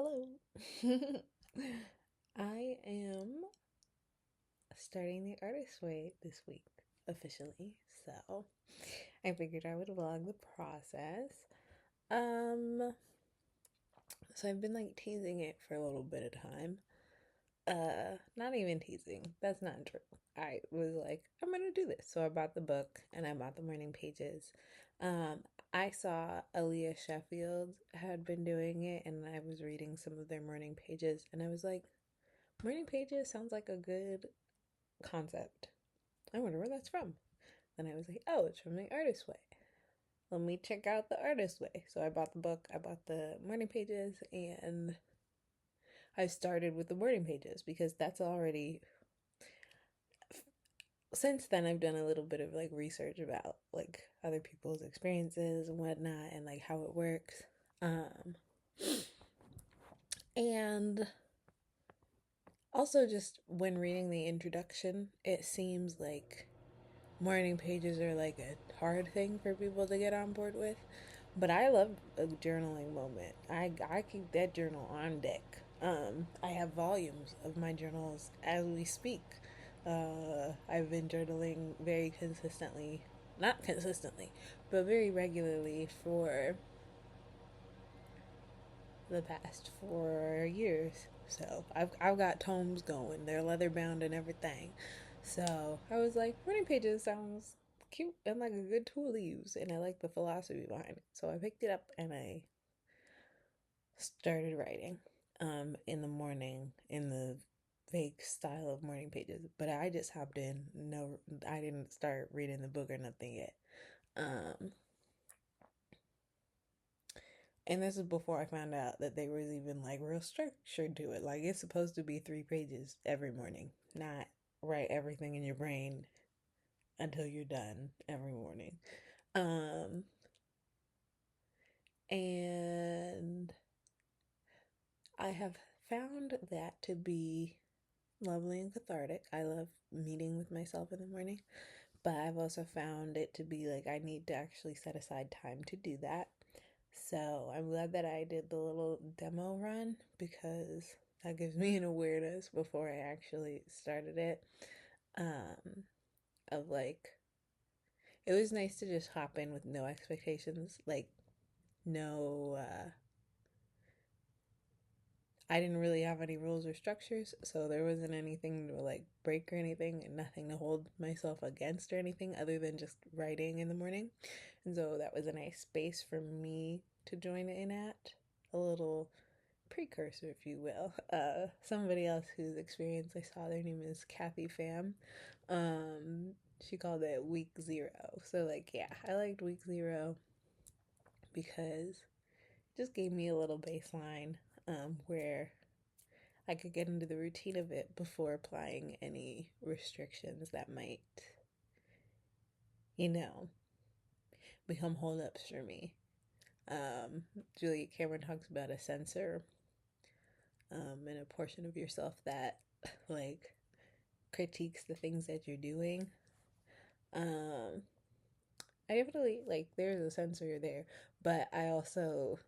Hello. I am starting the artist way this week officially. So I figured I would vlog the process. Um so I've been like teasing it for a little bit of time. Not even teasing. That's not true. I was like, I'm gonna do this. So I bought the book and I bought the morning pages. Um, I saw Aaliyah Sheffield had been doing it and I was reading some of their morning pages and I was like, morning pages sounds like a good concept. I wonder where that's from. Then I was like, oh, it's from the Artist Way. Let me check out the Artist Way. So I bought the book, I bought the morning pages, and I started with the morning pages because that's already. Since then, I've done a little bit of like research about like other people's experiences and whatnot and like how it works. Um, and also, just when reading the introduction, it seems like morning pages are like a hard thing for people to get on board with. But I love a journaling moment. I keep that journal on deck. I have volumes of my journals as we speak. I've been journaling very consistently, not consistently, but very regularly for the past 4 years. So I've got tomes going. They're leather bound and everything. So I was like, morning pages sounds cute and like a good tool to use, and I like the philosophy behind it. So I picked it up and I started writing in the morning in the vague style of morning pages. But I just hopped in. No, I didn't start reading the book or nothing yet. Um, And this is before I found out that there was even like real structure to it. Like it's supposed to be 3 pages every morning, not write everything in your brain until you're done every morning. Um, and I have found that to be lovely and cathartic. I love meeting with myself in the morning, but I've also found it to be like I need to actually set aside time to do that. So I'm glad that I did the little demo run because that gives me an awareness before I actually started it. Um, of like, it was nice to just hop in with no expectations, like, no, I didn't really have any rules or structures, so there wasn't anything to like break or anything, and nothing to hold myself against or anything other than just writing in the morning. And so that was a nice space for me to join in at. A little precursor, if you will. Somebody else whose experience I saw, their name is Kathy Pham. She called it week zero. So like, yeah, I liked week zero because it just gave me a little baseline where I could get into the routine of it before applying any restrictions that might, you know, become holdups for me. Julia Cameron talks about a sensor and a portion of yourself that like critiques the things that you're doing. Um, I definitely like there's a sensor there, but I also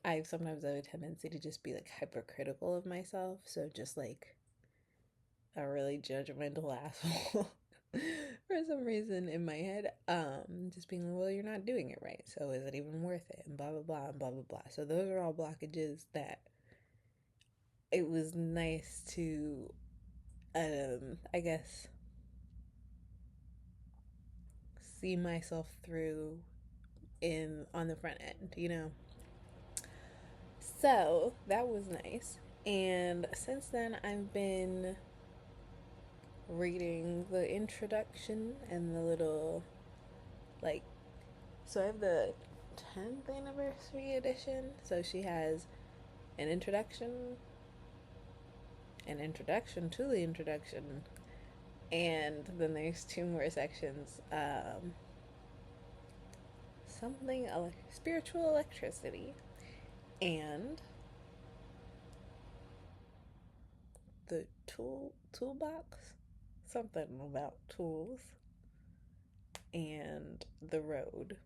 I sometimes have a tendency to just be like hypercritical of myself. So just like a really judgmental asshole for some reason in my head. Just being like, well, you're not doing it right, so is it even worth it? And blah blah blah and blah blah blah. So those are all blockages that it was nice to I guess see myself through in on the front end, you know. So that was nice. And since then I've been reading the introduction and the little like so I have the 10th anniversary edition. So she has an introduction to the introduction, and then there's two more sections. Something spiritual electricity and the toolbox, something about tools, and the road.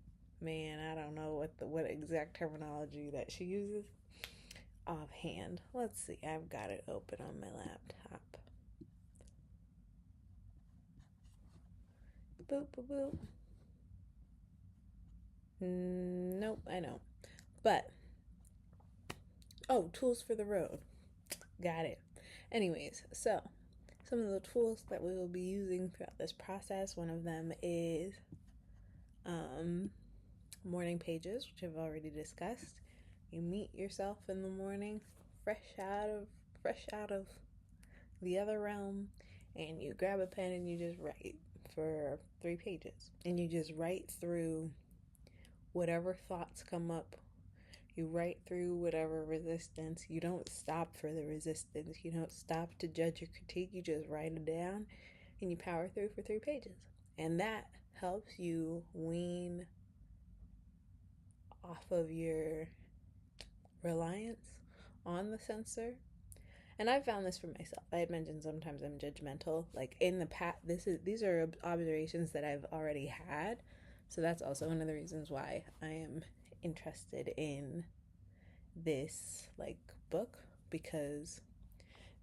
man, I don't know what exact terminology that she uses offhand. Let's see. I've got it open on my laptop. Boop boop boop. Nope, I know. But tools for the road. Got it. Anyways, so some of the tools that we will be using throughout this process. One of them is morning pages, which I've already discussed. You meet yourself in the morning, fresh out of the other realm, and you grab a pen and you just write for 3 pages. And you just write through whatever thoughts come up. You write through whatever resistance. You don't stop for the resistance. You don't stop to judge or critique. You just write it down and you power through for 3 pages. And that helps you wean off of your reliance on the censor. And I found this for myself. I had mentioned sometimes I'm judgmental. Like in the past, these are observations that I've already had. So that's also one of the reasons why I am interested in this like book, because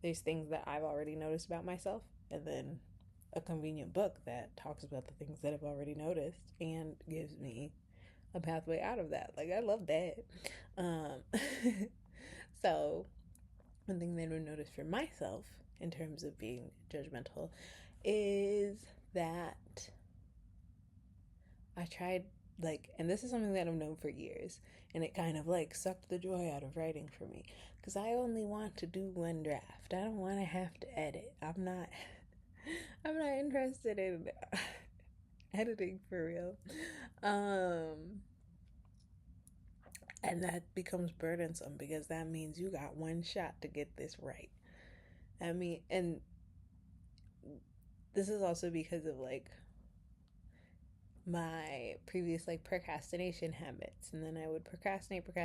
there's things that I've already noticed about myself, and then a convenient book that talks about the things that I've already noticed and gives me a pathway out of that. Like I love that. So one thing that I've noticed for myself in terms of being judgmental is that I tried, like, and this is something that I've known for years, and it kind of like sucked the joy out of writing for me, because I only want to do one draft. I don't want to have to edit. I'm not interested in editing for real. And that becomes burdensome because that means you got one shot to get this right. I mean, and this is also because of like my previous like procrastination habits, and then I would procrastinate, but I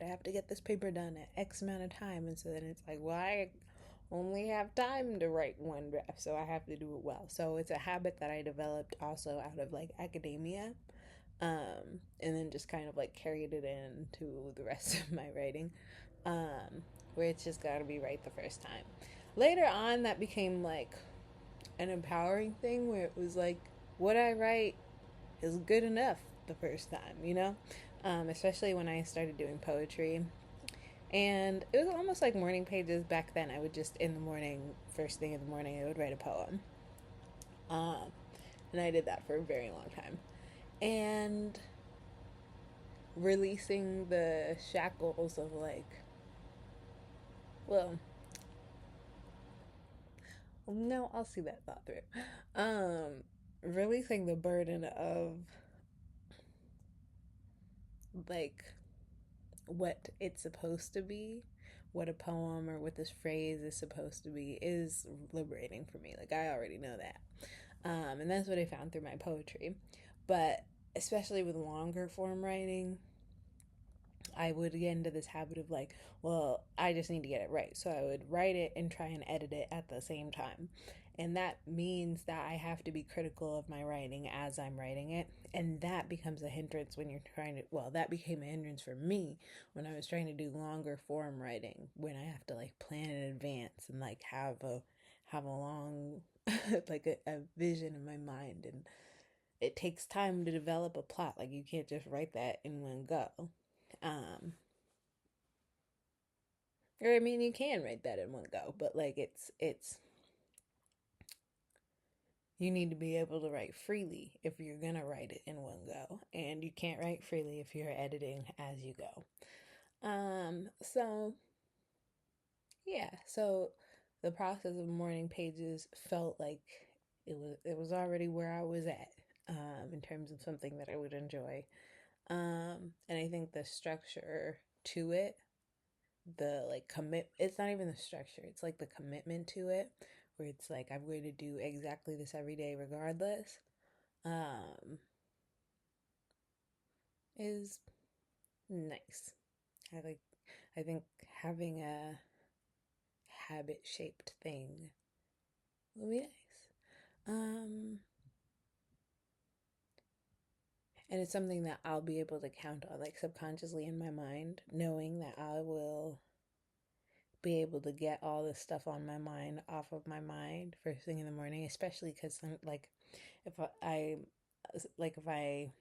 have to get this paper done at X amount of time, and so then it's like, well, I only have time to write one draft, so I have to do it well. So it's a habit that I developed also out of like academia, and then just kind of like carried it into the rest of my writing, where it's just got to be right the first time. Later on, that became like an empowering thing where it was like, what I write is good enough the first time, you know? Especially when I started doing poetry. And it was almost like morning pages back then. I would just, in the morning, first thing in the morning, I would write a poem. And I did that for a very long time. And releasing the shackles of like, well, no, I'll see that thought through. Releasing the burden of like what it's supposed to be, what a poem or what this phrase is supposed to be, is liberating for me. Like I already know that. And that's what I found through my poetry. But especially with longer form writing, I would get into this habit of like, well, I just need to get it right. So I would write it and try and edit it at the same time. And that means that I have to be critical of my writing as I'm writing it. And that becomes a hindrance when you're trying to, well, that became a hindrance for me when I was trying to do longer form writing, when I have to like plan in advance and like have a long, like a vision in my mind. And it takes time to develop a plot. Like you can't just write that in one go. Or I mean, you can write that in one go, but like it's you need to be able to write freely if you're gonna write it in one go, and you can't write freely if you're editing as you go. So yeah, so the process of morning pages felt like it was already where I was at, in terms of something that I would enjoy. And I think the structure to it, the like it's not even the structure, it's like the commitment to it, where it's like I'm going to do exactly this every day regardless, um is nice. I think having a habit shaped thing will be nice. And it's something that I'll be able to count on, like subconsciously in my mind, knowing that I will be able to get all this stuff on my mind off of my mind first thing in the morning, especially because like if I if I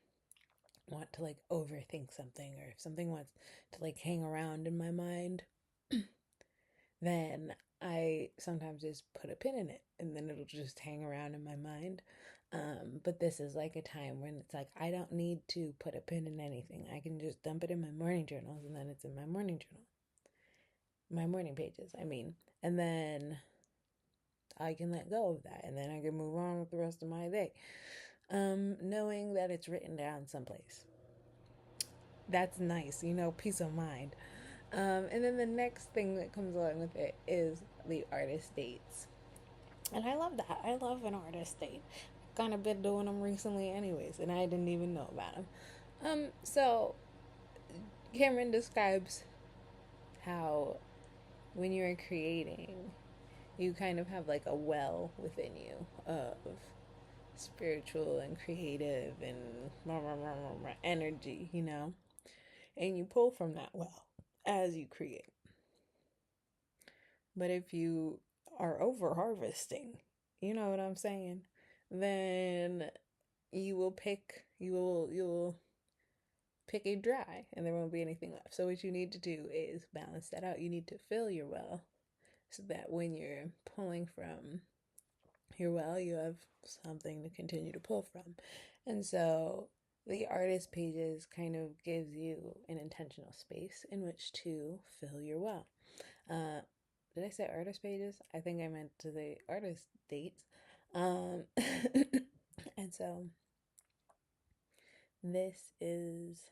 want to like overthink something, or if something wants to like hang around in my mind, then I sometimes just put a pin in it and then it'll just hang around in my mind. But this is like a time when it's like I don't need to put a pin in anything. I can just dump it in my morning journals, and then it's in my morning journal. My morning pages, I mean. And then I can let go of that, and then I can move on with the rest of my day. Knowing that it's written down someplace. That's nice, peace of mind. And then the next thing that comes along with it is the artist dates. And I love that. I love an artist date. I've kind of been doing them recently, anyways, and I didn't even know about them. So Cameron describes how when you're creating, you kind of have like a well within you of spiritual and creative and energy, and you pull from that well as you create. But if you are over harvesting, you know what I'm saying, then you'll pick it dry and there won't be anything left. So what you need to do is balance that out. You need to fill your well so that when you're pulling from your well, you have something to continue to pull from. And so the artist pages kind of gives you an intentional space in which to fill your well. Did I say artist pages? I think I meant to the artist dates. And so this is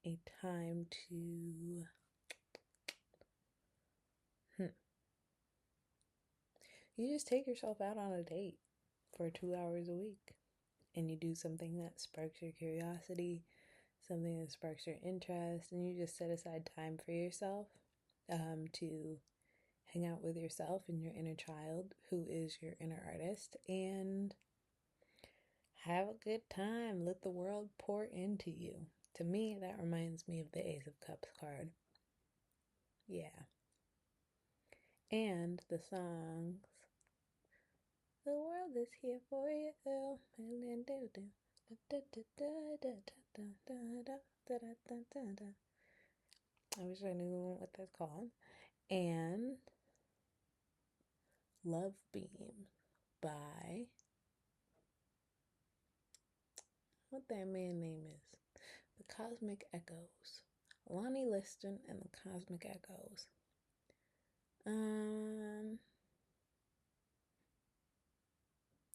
a time to you just take yourself out on a date for 2 hours a week, and you do something that sparks your curiosity, something that sparks your interest, and you just set aside time for yourself to hang out with yourself and your inner child, who is your inner artist, and have a good time. Let the world pour into you. To me, that reminds me of the Ace of Cups card. Yeah. And the songs. The world is here for you. I wish I knew what that's called. And Love Beam by what that man name is. The Cosmic Echoes. Lonnie Liston and the Cosmic Echoes.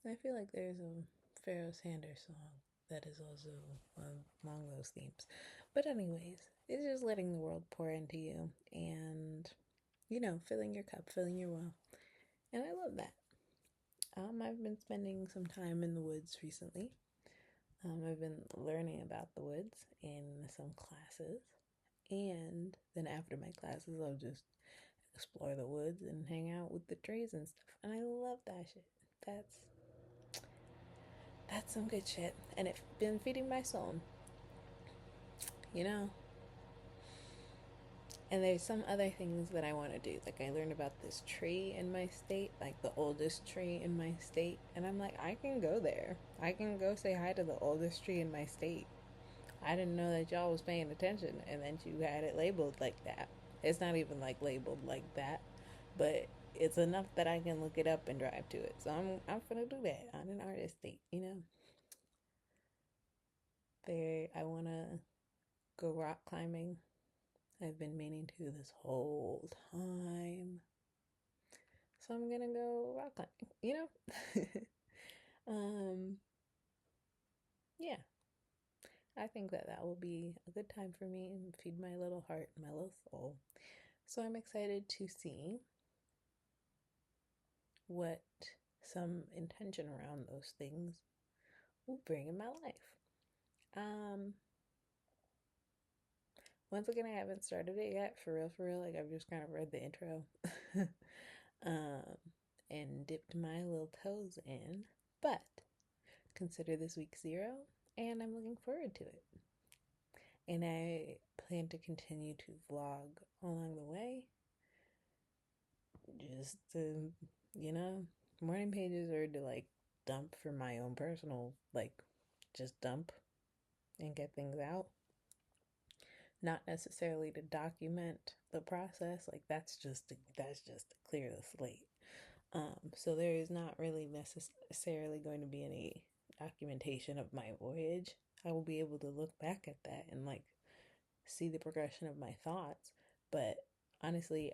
I feel like there's a Pharaoh Sanders song that is also along those themes. But anyways, it's just letting the world pour into you and, filling your cup, filling your well. And I love that. I've been spending some time in the woods recently. I've been learning about the woods in some classes. And then after my classes, I'll just explore the woods and hang out with the trees and stuff. And I love that shit. That's some good shit. And it's been feeding my soul. And there's some other things that I want to do. Like, I learned about this tree in my state, like the oldest tree in my state. And I'm like, I can go there. I can go say hi to the oldest tree in my state. I didn't know that y'all was paying attention, and then you had it labeled like that. It's not even like labeled like that, but it's enough that I can look it up and drive to it. So I'm gonna do that on an artist date, I wanna go rock climbing. I've been meaning to this whole time. So I'm gonna go rock climbing, yeah. I think that will be a good time for me and feed my little heart, my little soul. So I'm excited to see what some intention around those things will bring in my life. Once again, I haven't started it yet, for real. Like, I've just kind of read the intro and dipped my little toes in. But consider this week 0. and I'm looking forward to it. And I plan to continue to vlog along the way. Just to, you know, morning pages are to like dump for my own personal, like just dump and get things out. Not necessarily to document the process. Like that's just to clear the slate. So there is not really necessarily going to be any documentation of my voyage. I will be able to look back at that and like see the progression of my thoughts. But honestly,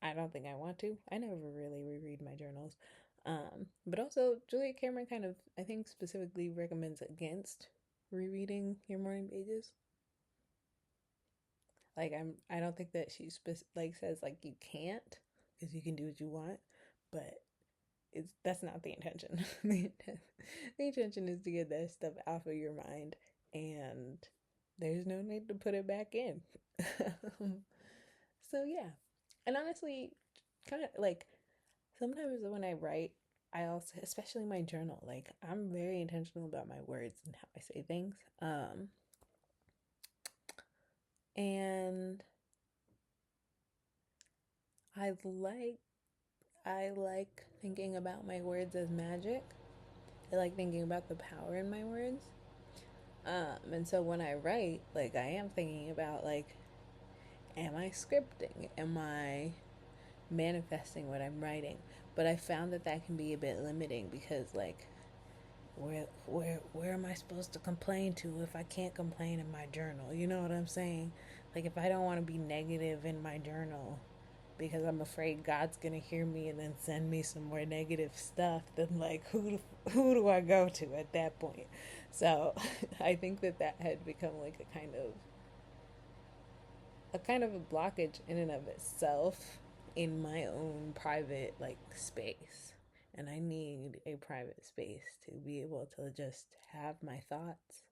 I don't think I want to. I never really reread my journals. But also, Julia Cameron kind of, I think, specifically recommends against rereading your morning pages. Like I don't think that she like says like you can't because you can do what you want, but that's not the intention. The intention is to get that stuff off of your mind, and there's no need to put it back in. So yeah, and honestly, kind of like sometimes when I write, I also, especially my journal, like I'm very intentional about my words and how I say things. And I like I like thinking about my words as magic. I like thinking about the power in my words. And so when I write, like I am thinking about like, am I scripting? Am I manifesting what I'm writing? But I found that that can be a bit limiting because like, where am I supposed to complain to if I can't complain in my journal? You know what I'm saying? Like if I don't want to be negative in my journal, because I'm afraid God's gonna hear me and then send me some more negative stuff, then like who do I go to at that point? So I think that that had become like a kind of a blockage in and of itself in my own private like space. And I need a private space to be able to just have my thoughts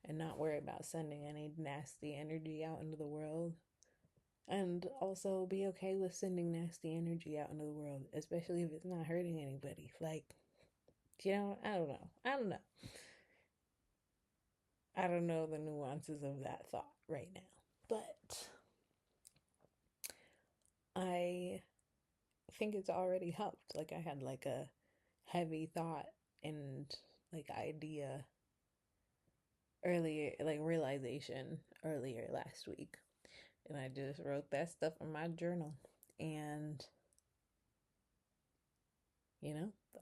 and not worry about sending any nasty energy out into the world, and also be okay with sending nasty energy out into the world, especially if it's not hurting anybody. Like, I don't know. I don't know the nuances of that thought right now. But I think it's already helped. Like, I had like a heavy thought and like idea earlier, like realization earlier last week. And I just wrote that stuff in my journal. And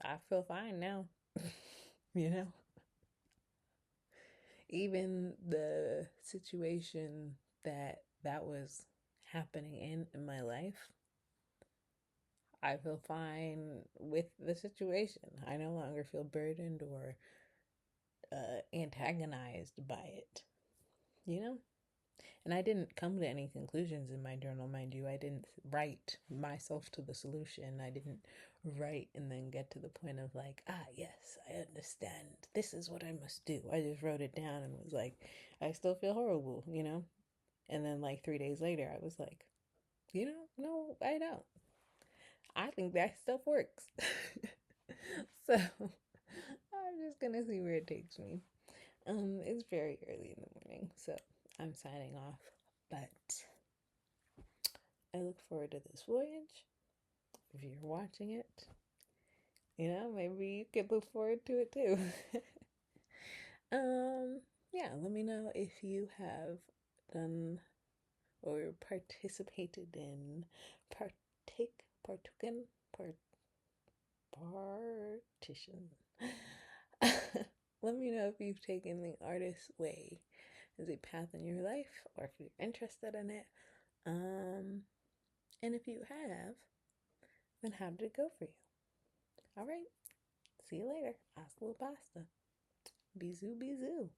I feel fine now. you know, Even the situation that was happening in my life, I feel fine with the situation. I no longer feel burdened or antagonized by it, you know? And I didn't come to any conclusions in my journal, mind you. I didn't write myself to the solution. I didn't write and then get to the point of like, yes, I understand. This is what I must do. I just wrote it down and was like, I still feel horrible. And then like 3 days later, I was like, no, I don't. I think that stuff works. So I'm just gonna see where it takes me. It's very early in the morning, so I'm signing off. But I look forward to this voyage. If you're watching it, maybe you could look forward to it too. Yeah, let me know if you have done or participated in partaken partition. Let me know if you've taken the artist's way as a path in your life or if you're interested in it. And if you have, then how did it go for you? All right. See you later. Hasta la pasta. Bisous, bisous.